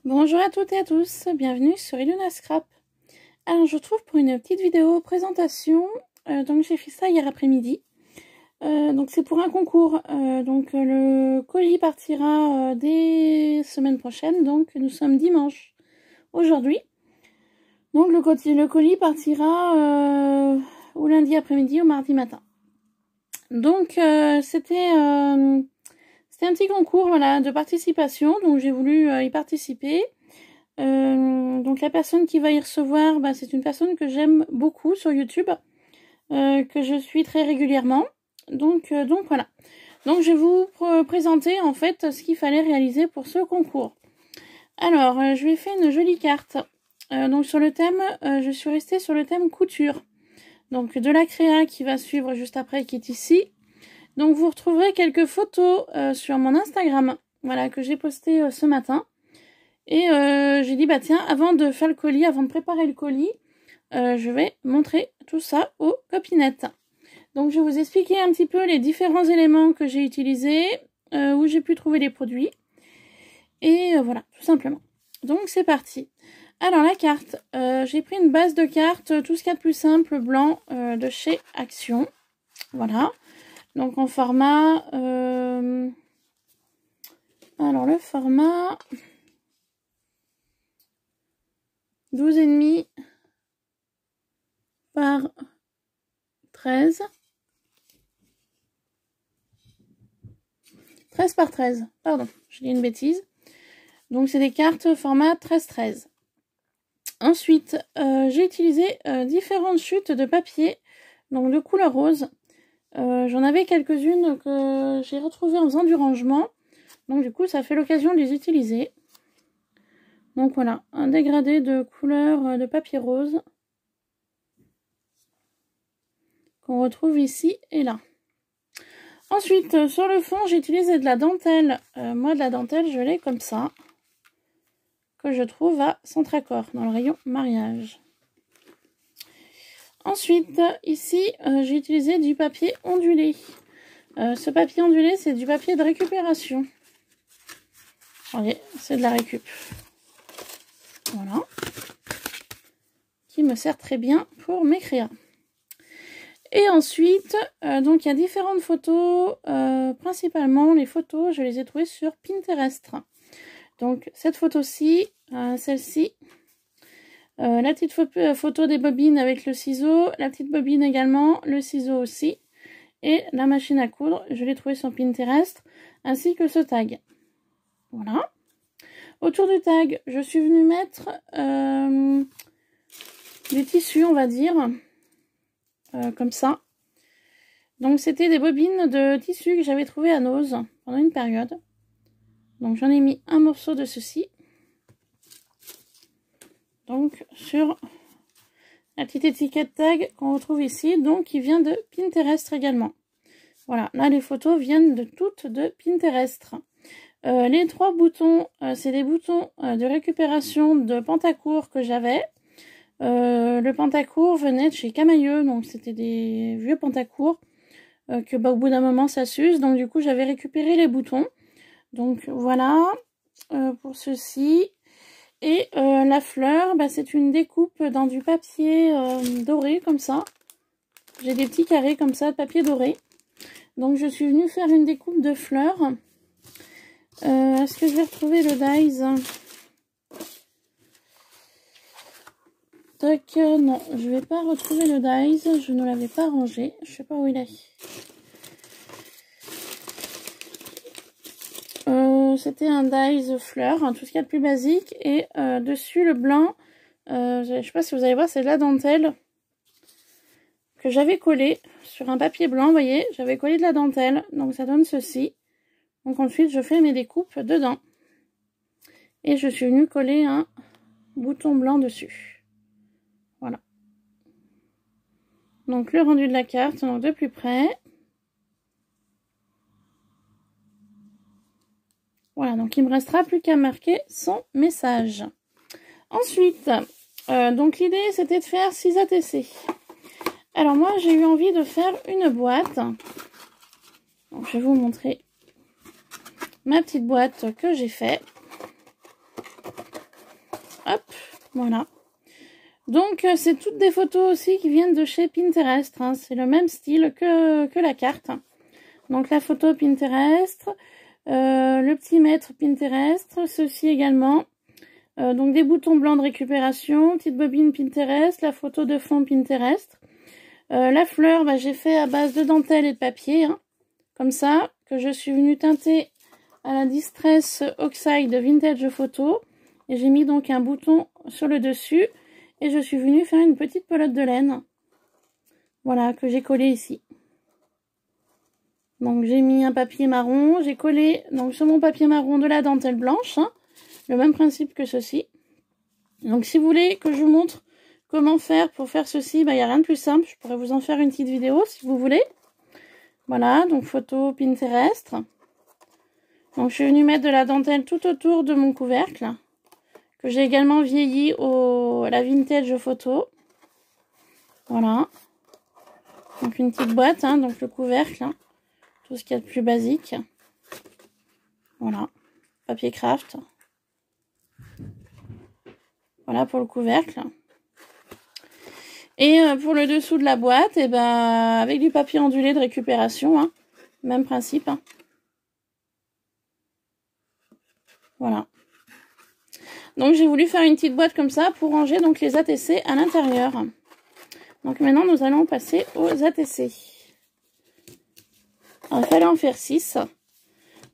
Bonjour à toutes et à tous, bienvenue sur Iluna Scrap. Alors je vous retrouve pour une petite vidéo présentation, donc j'ai fait ça hier après-midi. Donc c'est pour un concours, le colis partira dès semaine prochaine, donc nous sommes dimanche aujourd'hui. Donc le colis partira ou lundi après-midi ou mardi matin. Donc c'était un petit concours voilà, de participation, donc j'ai voulu y participer. Donc la personne qui va y recevoir, c'est une personne que j'aime beaucoup sur YouTube, que je suis très régulièrement. Donc voilà. Donc je vais vous présenter en fait ce qu'il fallait réaliser pour ce concours. Alors je lui ai fait une jolie carte. Donc sur le thème, je suis restée sur le thème couture. Donc de la créa qui va suivre juste après, qui est ici. Donc vous retrouverez quelques photos sur mon Instagram, voilà, que j'ai posté ce matin. Et j'ai dit, tiens, avant de faire le colis, avant de préparer le colis, je vais montrer tout ça aux copinettes. Donc je vais vous expliquer un petit peu les différents éléments que j'ai utilisés, où j'ai pu trouver les produits. Et voilà, tout simplement. Donc c'est parti. Alors la carte, j'ai pris une base de carte, tout ce qu'il y a de plus simple, blanc, de chez Action. Voilà. Donc en format... alors le format... 12,5 par 13. 13 par 13, pardon, j'ai dit une bêtise. Donc c'est des cartes format 13-13. Ensuite, j'ai utilisé différentes chutes de papier, donc de couleur rose. J'en avais quelques-unes que j'ai retrouvées en faisant du rangement. Donc du coup, ça fait l'occasion de les utiliser. Donc voilà, un dégradé de couleur de papier rose qu'on retrouve ici et là. Ensuite, sur le fond, j'ai utilisé de la dentelle. Moi, de la dentelle, je l'ai comme ça, que je trouve à Centracor, dans le rayon mariage. Ensuite, ici, j'ai utilisé du papier ondulé. Ce papier ondulé, c'est du papier de récupération. Voyez, c'est de la récup. Voilà. Qui me sert très bien pour mes créas. Et ensuite, donc il y a différentes photos. Principalement, les photos, je les ai trouvées sur Pinterest. Donc, cette photo-ci, celle-ci. La petite photo des bobines avec le ciseau. La petite bobine également, le ciseau aussi. Et la machine à coudre, je l'ai trouvée sur Pinterest. Ainsi que ce tag. Voilà. Autour du tag, je suis venue mettre des tissus, on va dire, comme ça. Donc c'était des bobines de tissu que j'avais trouvé à Nose pendant une période. Donc j'en ai mis un morceau de ceci. Donc sur la petite étiquette tag qu'on retrouve ici, donc qui vient de Pinterest également. Voilà, là les photos viennent de toutes de Pinterest. Les trois boutons, c'est des boutons de récupération de Pantacourt que j'avais. Le Pantacourt venait de chez Camailleux, donc c'était des vieux Pantacourt que au bout d'un moment ça s'use. Donc du coup j'avais récupéré les boutons. Donc voilà pour ceci. Et la fleur, c'est une découpe dans du papier doré comme ça. J'ai des petits carrés comme ça de papier doré. Donc je suis venue faire une découpe de fleurs. Est-ce que je vais retrouver le dies? Tac, non, je vais pas retrouver le dies. Je ne l'avais pas rangé. Je sais pas où il est. C'était un dies fleur, tout ce qu'il y a de plus basique. Et dessus, le blanc, je sais pas si vous allez voir, c'est de la dentelle que j'avais collé sur un papier blanc. Vous voyez, j'avais collé de la dentelle. Donc ça donne ceci. Donc ensuite, je fais mes découpes dedans. Et je suis venue coller un bouton blanc dessus. Voilà. Donc le rendu de la carte, donc de plus près. Voilà, donc il me restera plus qu'à marquer son message. Ensuite, donc l'idée c'était de faire 6 ATC. Alors moi j'ai eu envie de faire une boîte. Donc je vais vous montrer ma petite boîte que j'ai fait. Hop, voilà. Donc, c'est toutes des photos aussi qui viennent de chez Pinterest. Hein. C'est le même style que la carte. Donc, la photo Pinterest, le petit mètre Pinterest, ceci également. Donc, des boutons blancs de récupération, petite bobine Pinterest, la photo de fond Pinterest. La fleur, bah, j'ai fait à base de dentelle et de papier, hein, comme ça, que je suis venue teinter à la Distress Oxide Vintage Photo. Et j'ai mis donc un bouton sur le dessus. Et je suis venue faire une petite pelote de laine. Voilà, que j'ai collé ici. Donc j'ai mis un papier marron. J'ai collé donc sur mon papier marron de la dentelle blanche. Hein, le même principe que ceci. Donc si vous voulez que je vous montre comment faire pour faire ceci, bah, il n'y a rien de plus simple. Je pourrais vous en faire une petite vidéo si vous voulez. Voilà, donc photo Pinterest. Donc je suis venue mettre de la dentelle tout autour de mon couvercle. Que j'ai également vieilli à la Vintage Photo. Voilà. Donc une petite boîte, hein, donc le couvercle. Hein, tout ce qu'il y a de plus basique. Voilà. Papier craft. Voilà pour le couvercle. Et pour le dessous de la boîte, et ben avec du papier ondulé de récupération. Hein, même principe. Hein. Voilà. Donc j'ai voulu faire une petite boîte comme ça pour ranger donc les ATC à l'intérieur. Donc maintenant nous allons passer aux ATC. Alors, il fallait en faire 6.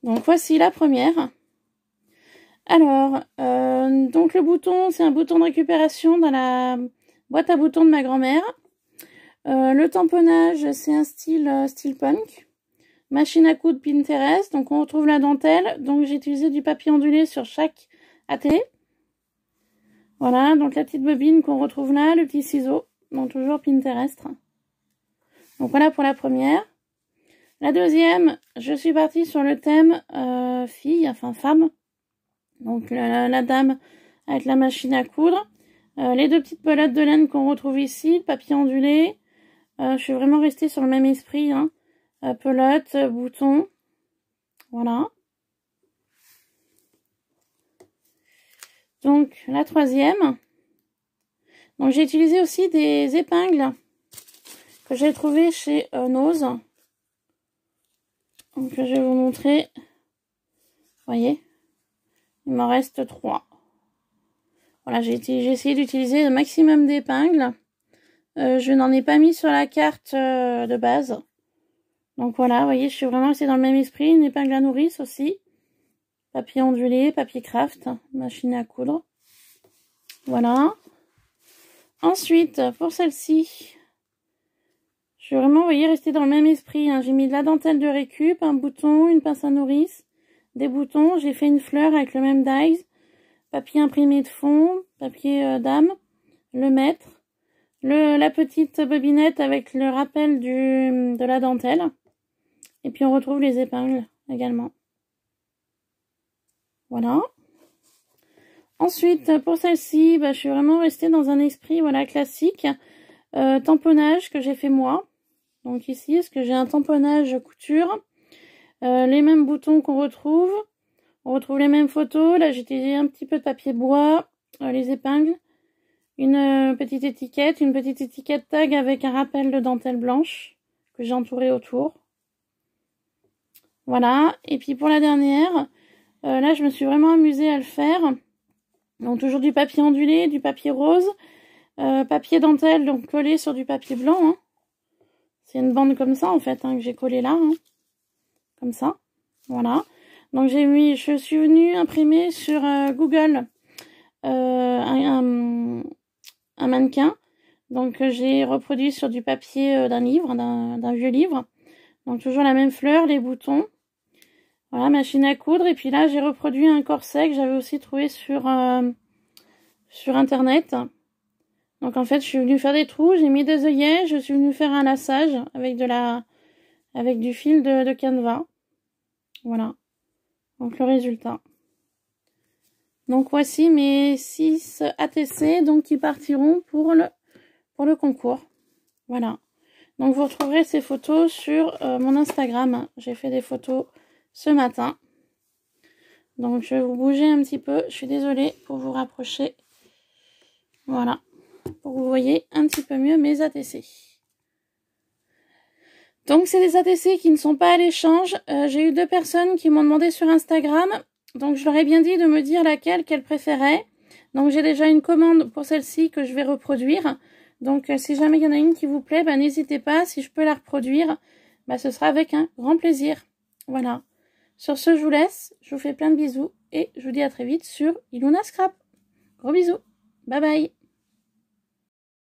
Donc voici la première. Alors, donc le bouton, c'est un bouton de récupération dans la boîte à boutons de ma grand-mère. Le tamponnage, c'est un style punk. Machine à coudre Pinterest, donc on retrouve la dentelle. Donc j'ai utilisé du papier ondulé sur chaque AT. Voilà, donc la petite bobine qu'on retrouve là, le petit ciseau, donc toujours Pinterest. Donc voilà pour la première. La deuxième, je suis partie sur le thème fille, enfin femme. Donc la dame avec la machine à coudre. Les deux petites pelotes de laine qu'on retrouve ici, le papier ondulé. Je suis vraiment restée sur le même esprit. Hein. Pelote, bouton. Voilà. Donc la troisième. Donc j'ai utilisé aussi des épingles que j'ai trouvées chez Nose. Donc je vais vous montrer. Vous voyez, il m'en reste 3. Voilà, j'ai essayé d'utiliser le maximum d'épingles. Je n'en ai pas mis sur la carte de base. Donc voilà, vous voyez, je suis vraiment restée dans le même esprit. Une épingle à nourrice aussi. Papier ondulé, papier craft, machine à coudre. Voilà. Ensuite, pour celle-ci, je suis vraiment, vous voyez, restée dans le même esprit. Hein. J'ai mis de la dentelle de récup, un bouton, une pince à nourrice, des boutons. J'ai fait une fleur avec le même dies. Papier imprimé de fond, papier dame, le mètre, la petite bobinette avec le rappel de la dentelle. Et puis on retrouve les épingles également. Voilà. Ensuite, pour celle-ci, bah, je suis vraiment restée dans un esprit voilà, classique. Tamponnage que j'ai fait moi. Donc ici, est-ce que j'ai un tamponnage couture. Les mêmes boutons qu'on retrouve. On retrouve les mêmes photos. Là, j'ai utilisé un petit peu de papier bois. Les épingles. Une petite étiquette tag avec un rappel de dentelle blanche que j'ai entouré autour. Voilà. Et puis pour la dernière, là, je me suis vraiment amusée à le faire. Donc toujours du papier ondulé, du papier rose, papier dentelle, donc collé sur du papier blanc. Hein. C'est une bande comme ça en fait hein, que j'ai collé là. Hein. Comme ça. Voilà. Donc je suis venue imprimer sur Google un mannequin. Donc j'ai reproduit sur du papier d'un livre, d'un vieux livre. Donc toujours la même fleur, les boutons. Voilà, machine à coudre. Et puis là, j'ai reproduit un corset que j'avais aussi trouvé sur internet. Donc en fait, je suis venue faire des trous, j'ai mis des œillets, je suis venue faire un laçage avec du fil de canevas. Voilà. Donc le résultat. Donc voici mes 6 ATC donc qui partiront pour le concours. Voilà. Donc vous retrouverez ces photos sur mon Instagram. J'ai fait des photos ce matin. Donc je vais vous bouger un petit peu. Je suis désolée pour vous rapprocher Voilà, pour que vous voyez un petit peu mieux mes ATC. Donc c'est des ATC qui ne sont pas à l'échange. J'ai eu 2 personnes qui m'ont demandé sur Instagram. Donc je leur ai bien dit de me dire laquelle qu'elles préféraient. Donc j'ai déjà une commande pour celle-ci que je vais reproduire. Donc si jamais il y en a une qui vous plaît, n'hésitez pas. Si je peux la reproduire, ce sera avec un grand plaisir. Voilà. Sur ce, je vous laisse. Je vous fais plein de bisous. Et je vous dis à très vite sur Iluna Scrap. Gros bisous. Bye bye.